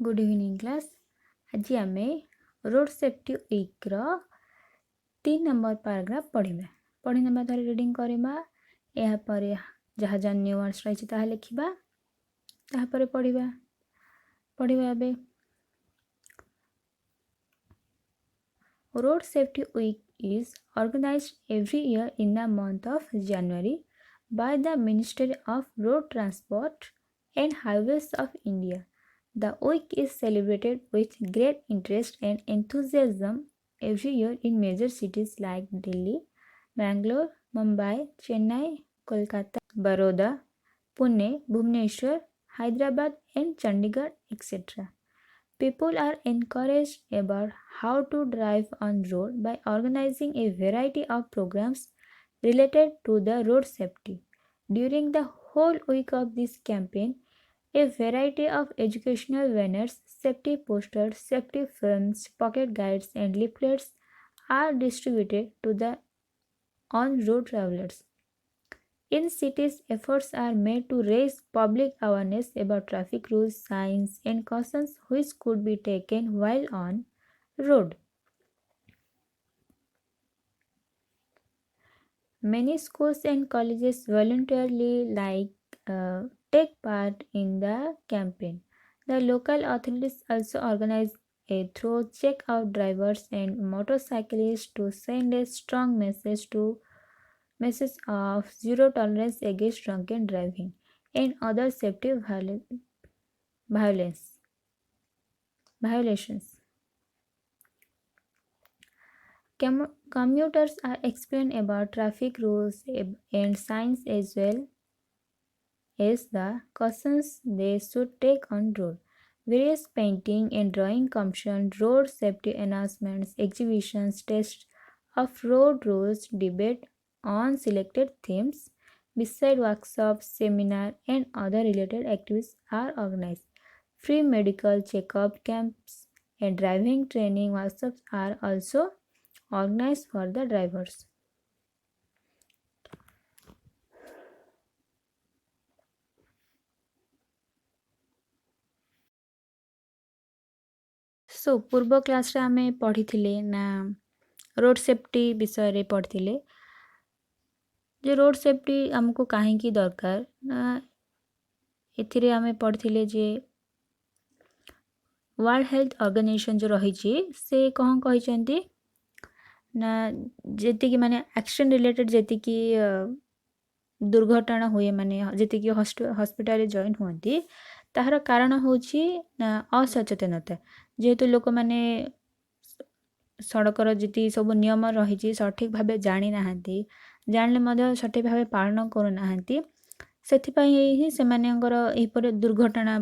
Good evening class. आज आम road safety week रो 3 number paragraph पढ़ा पढ़ी ना थोड़े रीडिंग करवा यापर जहाँ जहाँ न्यू वर्ड्स रही लिखा तापर पढ़ा a road safety week is organized every year in the month of January by the Ministry of Road Transport and Highways of India. The week is celebrated with great interest and enthusiasm every year in major cities like Delhi, Bangalore, Mumbai, Chennai, Kolkata, Baroda, Pune, Bhubaneswar, Hyderabad and Chandigarh, etc. People are encouraged about how to drive on road by organizing a variety of programs related to the road safety. During the whole week of this campaign, a variety of educational banners, safety posters, safety films, pocket guides, and leaflets are distributed to the on-road travelers. In cities, efforts are made to raise public awareness about traffic rules, signs, and cautions which could be taken while on road. Many schools and colleges voluntarily take part in the campaign. The local authorities also organize a thorough check of drivers and motorcyclists to send a strong message of zero tolerance against drunken driving and other safety violations. Commuters are explained about traffic rules and signs as well as the cautions they should take on road. Various painting and drawing competition, road safety announcements, exhibitions, tests of road rules, debate on selected themes, beside workshops, seminars, and other related activities are organized. Free medical checkup camps and driving training workshops are also organized for the drivers. सो पूर्व class रे आमे पढ़ी ना road safety विषय पढ़ी जे road safety आमको कहीं दरकार ना एथिरे आमे पढ़ी जे वर्ल्ड हेल्थ ऑर्गेनाइजेशन जो रही से कौन कही ना जी माने एक्सीडेंट रिलेटेड जी दुर्घटना हुए माने जी हॉस्पिटल जॉइन हुई तार कारण हूँ असचेतनता जेहेतु लोक मैंने सड़कर जी सब नियम रही सठिक भाव जानी ना जानले सठिक भाव पालन करूना से ही से दुर्घटना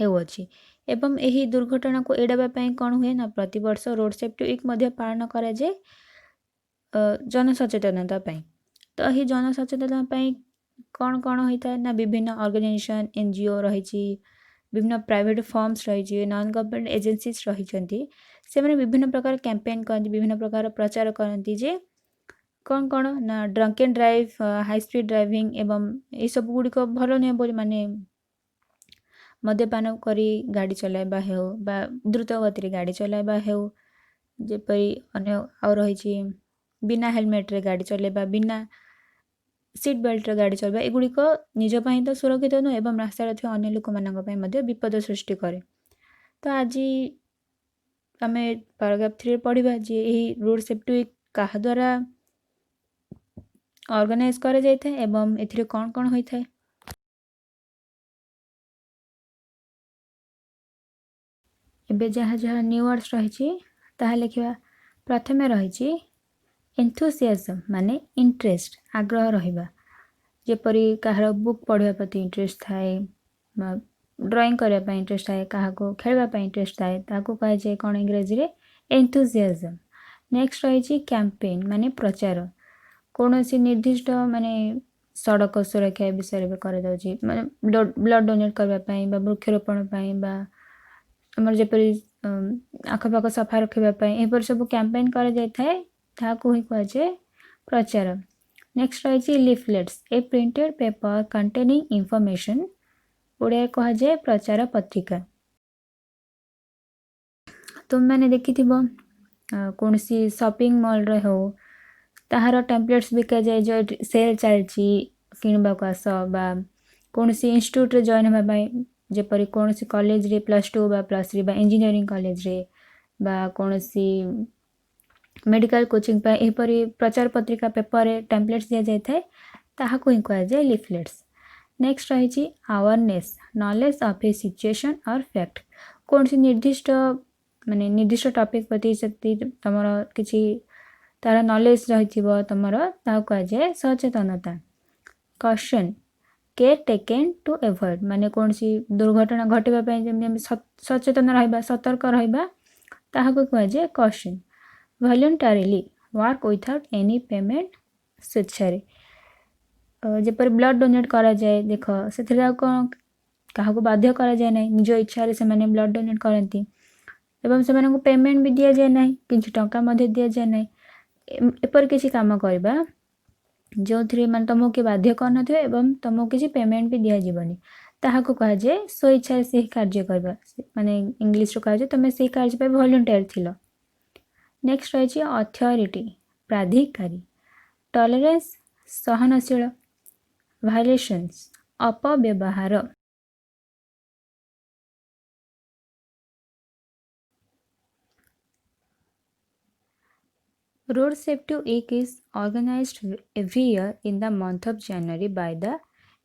होउछि एवं यही दुर्घटना को एड़ावा कौन हुए ना प्रतिवर्ष रोड सेफ्टी वीक पालन करा जाए जनसचेतनता तो यही जनसचेतनता कौन कौन होता है ना विभिन्न ऑर्गेनाइजेशन एनजीओ रही विभिन्न प्राइवेट फर्म्स रही नॉन गवर्नमेंट एजेंसीज रही से विभिन्न प्रकार कैंपेन करती विभिन्न प्रकार प्रचार करती जे कौन कौन ना drunk and drive high speed driving एवं ये सब गुड़िक भल नुहे बोली माने मद्यपान करी गाड़ी चलाइबा हो बा द्रुत गति गाड़ी चलाइबा हो जेपरी अन्य आउ रही बिना हेलमेट रे गाड़ी चलाइबा बिना सीट बेल्ट रे गाड़ी चलाइबा एगुड़िक निजपाई तो सुरक्षित नुह एवं रास्ता थी अन्य लोक मान विपद सृष्टि करे। तो आज आम पैराग्राफ 3 पढ़ा जे यही रोड सेफ्टी वीक क्या द्वारा ऑर्गेनाइज करा जाए एवं एथिरे कौन कौन होता है। एबे जहाँ जहाँ न्यू वर्ड्स रही लिखा प्रथमे रही एंथुसियाजम माने इंटरेस्ट आग्रह रहिबा जेपरी कहार बुक पढ़िया प्रति इंटरेस्ट थाए ड्राइंग करने इंटरेस्ट थाए क्या खेलवाई इंटरेस्ट थाए ताकू कह जाए कौन इंग्रेजी रे एंथुसियाजम। नेक्स्ट रही कैंपेन माने प्रचार कौन सी निर्दिष्ट माने सड़क सुरक्षा विषय में कर ब्लड डोनेट करने वृक्षरोपण आमर जपरी आखपाख सफा रखापी सब कैंपेन कर ही कहुए प्रचार। नेक्स्ट रही leaflets a printed paper containing information Odia कहुए प्रचार पत्रिका। तुमने देखि कौन सी शॉपिंग मॉल रे हो ताहार टेम्पलेट्स बिका जाए जो सेल चलती किणवा को आस बा कौन सी इंस्टीट्यूट रे जॉइन होगा जेपरी कौन सी कॉलेज रे +2 बा +3 बा इंजीनियरिंग कॉलेज रे बा कौन सी मेडिकल कोचिंग पर एपरी प्रचार पत्रिका पेपर रे टेम्पलेट्स दिया जाए थाए ताहाको ही कहा जाए लिफलेट्स। नेक्स्ट रही awareness knowledge of A situation और फैक्ट कौन सी निर्दिष्ट माने निर्दिष्ट टॉपिक प्रति तुम किसी तार नॉलेज रही तुम कहा जाए सचेतनता। Question care taken to avoid माने कौन सी दुर्घटना घटवा जमी सचेतन रहा सतर्क रहा ताहाको कहा जाए question. Voluntarily work without any payment स्वेच्छारे जेपर ब्लड डोनेट करा जाए देख से कौन क्या बाध्य करा जाए ना निज इच्छा से मैंने ब्लड डोनेट करती एवं से पेमेंट भी दि जाए ना कि टंका दि जाए ना एपर किसी काम करवा जो थी मैं तुमको किए बाध्य कर एवं तुमको किसी पेमेंट भी दिजावनी ताहाको कहा जाए स्वेच्छा से कार्य करवा माने इंग्लिश कहा जाए तुम से कार्य पर वॉलंटियर थिलो। नेक्स्ट रही अथॉरिटी प्राधिकारी टॉलरेंस सहनशील वायलेशंस अपव्यवहार। Road safety week is organized every year in the month of January by the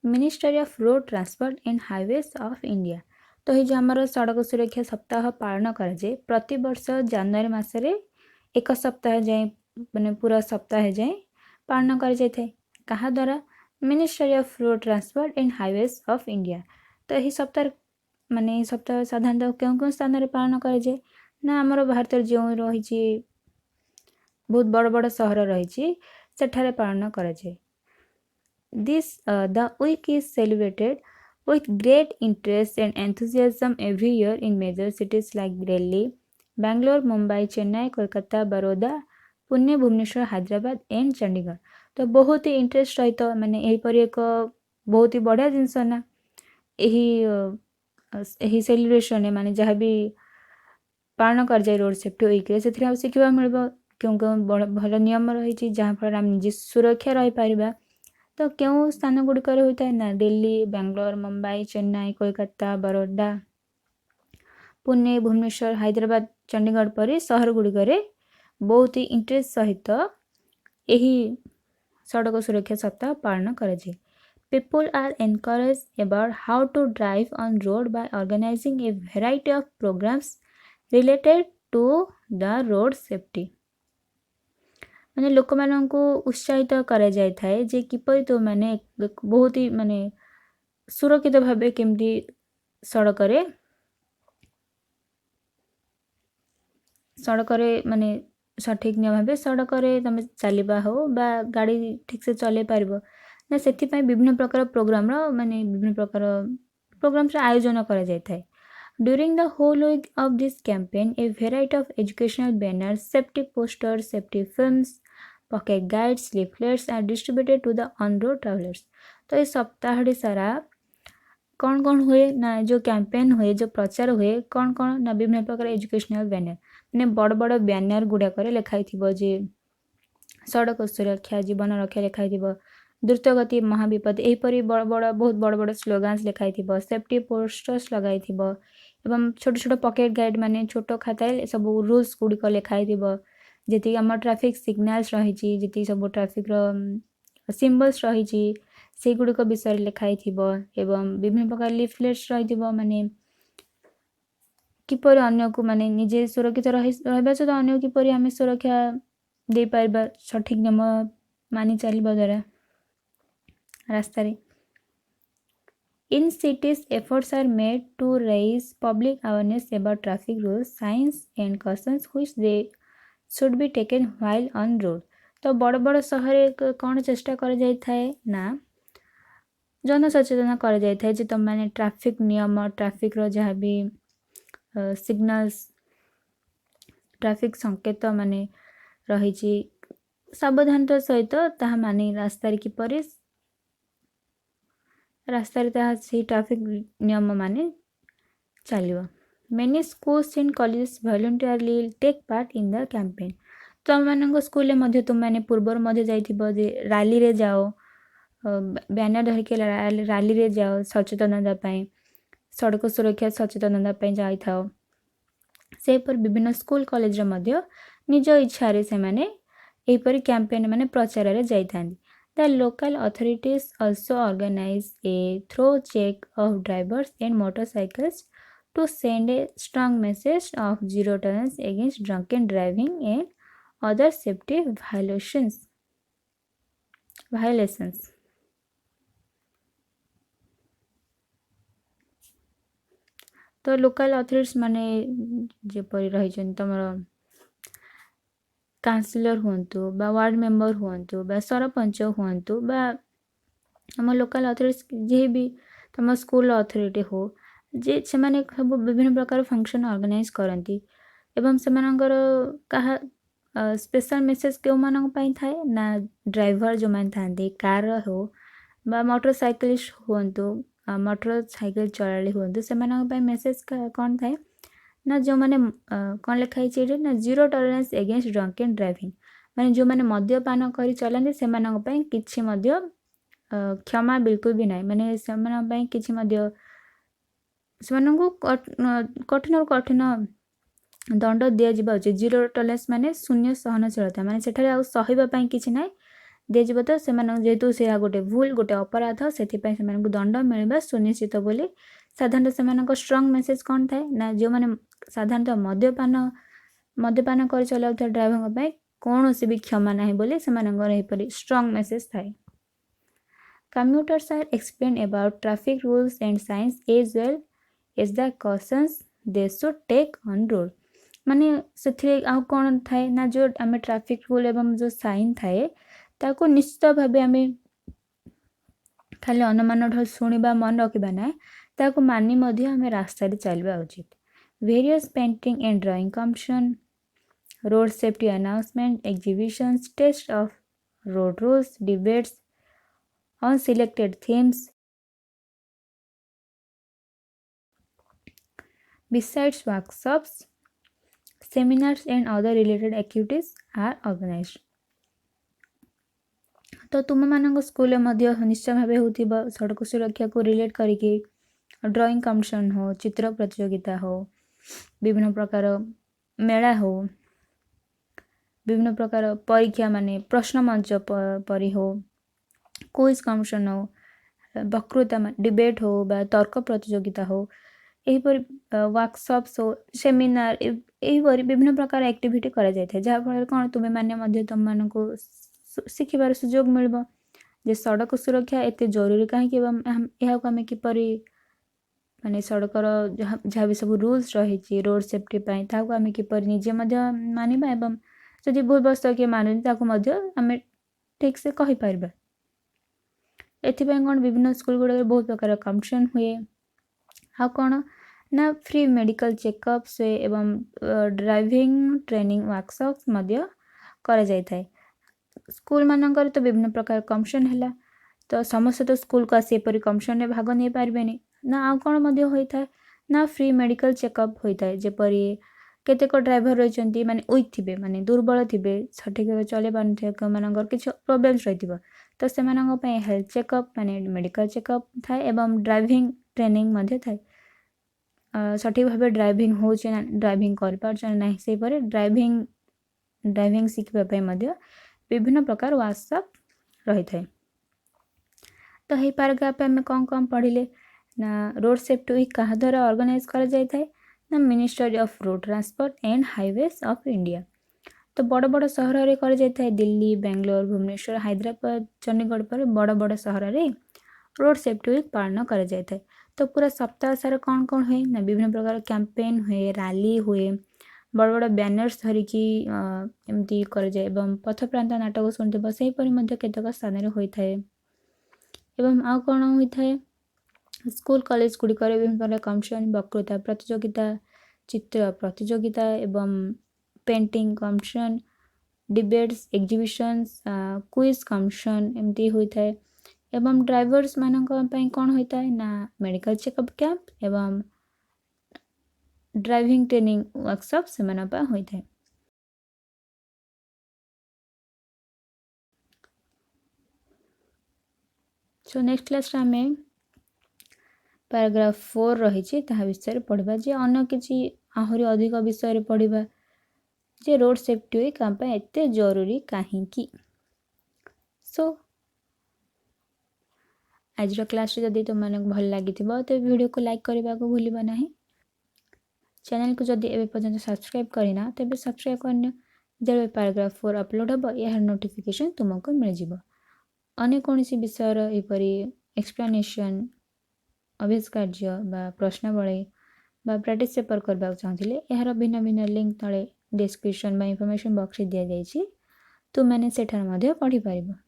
Ministry of Road Transport and Highways of India। तो ये जो आमर सड़क सुरक्षा सप्ताह पालन कराए प्रति वर्ष जनवरी मसरे एक सप्ताह जाए मैंने पूरा सप्ताह जाए पालन कर द्वारा ministry of road transport and highways of India. तो यही सप्ताह माने सप्ताह साधारणतः क्यों क्यों स्थान में पालन कराए ना आमर भारत जो रही बहुत बड़ बड़ सहर रही सेठारे पालन कराए। This the week is celebrated with great interest and enthusiasm every year in major cities like Delhi, Bangalore, Mumbai, Chennai, Kolkata, Baroda, Pune, Bhubaneswar, Hyderabad and Chandigarh. तो बहुत ही इंटरेस्ट रही माने यहीपरि एक बहुत ही बढ़िया जिनस ना यही सेलिब्रेशन माने जहाँ भी पालन कर जाए रोड सेफ्टी वीक रे से शिखा मिल क्यों क्यों भल नियम रही जहाँफल आम निजे सुरक्षा रही पारिबा। तो क्यों स्थान गुड़िक होता है ना दिल्ली, बेंगलोर, मुंबई, चेन्नई, कोलकाता, बरोडा, पुणे, भुवनेश्वर, हैदराबाद, चंडीगढ़ परी सहर गुड़िक बहुत ही इंटरेस्ट सहित यही सड़क सुरक्षा सप्ताह पालन कराए। People are encouraged about how to drive on road by organizing a variety of programs related to the road safety। माने लोक मानू उत्साहित करा जाय थाए जे किपरि तो माने बहुत ही माने सुरक्षित भावे केमती सड़क माने सठिक नियम भावे सड़क तुम चलवा हो बा गाड़ी ठीक से चलै पारिबो ना से विभिन्न प्रकार प्रोग्राम माने विभिन्न प्रकार प्रोग्राम्स आयोजन करा जाय थाए। During the whole week of this campaign, a variety of educational banners, safety posters, safety films, pocket guides, leaflets are distributed to the on-road travelers। तो इस सप्ताह सारा कौन हुए ना जो कैंपेन हुए जो प्रचार हुए कौन ना विभिन्न प्रकार एजुकेशनल बैनर मैंने बड़ बड़ बैनर गुड़ाक लिखाई जे सड़क सुरक्षा जीवन रक्षा लिखाई द्रुतगति महाविपद यहीपरि बड़ बड़ बहुत बड़ बड़ स्लोगान्स लिखाई सेफ्टी पोस्टर्स लगाई एवं छोट छोट पॉकेट गाइड माने छोट खातार सब रूल्स गुड़िक लिखाई जी आम ट्रैफिक सिग्नल्स रही जी सब ट्रैफिक सिम्बल्स रही से गुड़िक विषय लिखाई एवं विभिन्न प्रकार लिफलेट्स रही माने किपर अन्य को माने निजे सुरक्षित रहा सहित अन्य किपर आम सुरक्षा दे पारिबा सठिक नियम मानि चलवा द्वारा रास्ता रे। In cities, efforts are made to raise public awareness about traffic rules, signs and cautions which they should be taken while on road। तो बड़ बड़ सहर कौन चेष्टा कर जाय थाए ना जन सचेतन कर जाय थाए जे तुम माने ट्रैफिक नियम ट्रैफिक रो जहाँ भी सिग्नल्स ट्रैफिक संकेत माने रही सावधानता सहित ताहा माने रास्ता रे किपरि रास्ता से ट्रैफिक नियम माने चलियो। Many schools and colleges voluntarily take part in the campaign. तो आमମାନଙ୍କ ସ୍କୁଲରେ ମଧ୍ୟ ତୁମମାନେ ପୂର୍ବରୁ ମଧ୍ୟ ଯାଇଥିବ ଯେ ରାଲିରେ ଯାଅ, ବ୍ୟାନର ଧରିକି ରାଲିରେ ଯାଅ ସଚେତନତା ପାଇଁ, ସଡ଼କ ସୁରକ୍ଷା ସଚେତନତା ପାଇଁ ଯାଇଥାଅ। ସେହିପରି ବିଭିନ୍ନ ସ୍କୁଲ କଲେଜରେ ମଧ୍ୟ ନିଜ ଇଚ୍ଛାରେ ସେମାନେ ଏହିପରି କ୍ୟାମ୍ପେନ୍ ମାନେ ପ୍ରଚାରରେ ଯାଇଥାନ୍ତି। The local authorities also organize a thorough check of drivers and motorcycles to send a strong message of zero tolerance against drunken driving and other safety violations. तो लोकल अथॉरिटीज माने जेपरि रहिछन् तमर काउंसिलर हुअन्तु बा ward member हुअन्तु बा सरपंच हुअन्तु बा आम local authorities जे भी तम school authority हो जे सेमाने सब विभिन्न प्रकार फंक्शन ऑर्गेनाइज करती एवं सेमानकर कहा स्पेशल मेसेज क्यों मानक पई थाए ना ड्राइवर जो मान थांती कार हो बा मोटरसाइकिलिस्ट हुअन्तु मोटरसाइकिल चलाली हुअन्तु सेमानक पई मेसेज कौन थाए ना जो माने कौन लिखाई चाहिए ना जीरो टॉलरेंस अगेंस्ट ड्रंकेन ड्राइविंग माने जो माने मद्यपान करी चलांती सेमानक पई किछि मद्य क्षमा बिल्कुल भी नहीं माने सेमानक पई किछि मद्य सेमानकु कठिन कठिन दंड दिया जिबा उचित। जीरो टॉलरेंस माने शून्य सहनशीलता माने सेठारे आ सहिबा पई किछि नाही दिया जिबो तो सेमानक जेतु से गोटे भूल गोटे अपराध सेति पई सेमानकु दंड मिलबा सुनिश्चित बोली साधारणतः सेमानक स्ट्रांग मेसेज कौन थाए ना जो माने साधारणतः मद्यपान कर चलाउथा ड्राइवर पई कोनोसी भी क्षमा नाही बोली सेमानकर एपरि स्ट्रांग मेसेज थाए। Commuters are explained about traffic rules and signs as well as the cautions they should take on road. माने से आउ कौन थाए ना जो आम ट्राफिक रूल एवं जो साइन थाए ताको निश्चित भाव आम खाली अनुमान शुणा मन रखा ना ताको मानी आम रास्तार चलवा उचित। Various painting and drawing competition, road safety announcement, exhibitions, test of road rules, debates on selected themes besides workshops, seminars and other related activities are organized. तो तुम मानक स्कूल निश्चय भाव होतिबा सड़क सुरक्षा को रिलेट करिके ड्राइंग कॉम्पिटिशन हो, चित्र प्रतियोगिता हो, विभिन्न प्रकार मेला हो, विभिन्न प्रकार परीक्षा माने प्रश्न मंच परि हो, क्विज कॉम्पिटिशन हो, वक्तृता डिबेट हो बा तर्क प्रतियोगिता हो, एहीपरि वर्कशॉप्स हो, सेमिनार एहीपरि विभिन्न प्रकार एक्टिविटी करा जायଥାଏ जहाँ फल कौन तुम्हें माने तुम मानक शिखिबार सुजोग मिलबो जे सड़क सुरक्षा एते जरूरी कहीं यह आम किपरि माने सड़कर जहाँ भी सब रूल्स रही रोड सेफ्टी आम किपरि निजे मानिबा एवं जदि भूलवश किए मानुनी आम ठीक से कहि पारिबा। एथिपाई कौन विभिन्न स्कूल गुड़ा बहुत प्रकार कॉम्पिटिशन हुए आ कौन ना फ्री मेडिकल चेकअप्स हुए एवं ड्राइविंग ट्रेनिंग वर्कशॉप्स करा जाय थाए। स्कूल मानकर तो विभिन्न प्रकार कॉम्पिटिशन है तो समस्त तो स्कूल को आसी एपरी कॉम्पिटिशन में भाग नहीं पारे ना आ कौन होता है ना फ्री मेडिकल चेकअप होता है जेपरी केतेक ड्राइवर रही माने वीक थे माने दुर्बल थे सठिक चले पार किसी प्रोब्लेम्स रही तो से हेल्थ चेकअप माने मेडिकल चेकअप थाए एवं ड्राइविंग ट्रेनिंग थाए सठिक भाव ड्राइविंग हो ड्राइविंग कर से ड्राइविंग शिखापी विभिन्न प्रकार वर्कशॉप रही थाए। तो यही पैराग्राफ आम कौन कौन पढ़िले ना रोड सेफ्टी वीक क्या द्वारा ऑर्गेनाइज करा जाय थाए ना ministry of road transport and highways of India. तो बड़ बड़ सहर में कर दिल्ली, बेंगलोर, भुवनेश्वर, हैदराबाद, चंडीगढ़ पर बड़ बड़ सहर में रोड सेफ्टी वीक पालन करा जाय थाए। तो पूरा सप्ताह सारा कौन कौन हुए ना विभिन्न प्रकार कैंपेन हुए, रैली हुए, बड़ बड़ बैनर्स धरिकी एमती कर जाए एवं पथ प्रांत नाटक शुणुव सेहीपरि केतक स्थान होता है एवं आ कौन होता है स्कूल कॉलेज गुड़िक विभिन्न प्रकार कॉम्पिटिशन, वक्तृता प्रतियोगिता, चित्र प्रतियोगिता एवं painting competition, debates, exhibitions, quiz competition एमती होता है एवं ड्राइवर्स मानक कौन होता है ना मेडिकल चेकअप कैंप एवं ड्राइविंग ट्रेनिंग वर्कशॉप से होता है। सो नेक्स्ट क्लास आम पैराग्राफ 4 रही विषय पढ़ा जे अन्य किसी आहरी अधिक विषय पढ़ा जे रोड सेफ्टी वीक आम एत जरूरी कहीं। सो आज क्लास जदि तुमको भल लगी तो वीडियो को लाइक करने को भूल ना। चैनल को जदि एवं पर्यंत सब्सक्राइब करना तेज सब्सक्राइब करना जब पैराग्राफ 4 अपलोड हम यार नोटिफिकेशन तुमको मिल अन्य कौन सी विषय यहपरी एक्सप्लेनेशन अभिष्कार्य प्रश्नावली प्रैक्टिस पेपर करने चाहते यार भिन्न भिन्न लिंक तले डिस्क्रिप्शन इंफॉर्मेशन बॉक्स दि जाइए तुमने सेठार पढ़ी पार।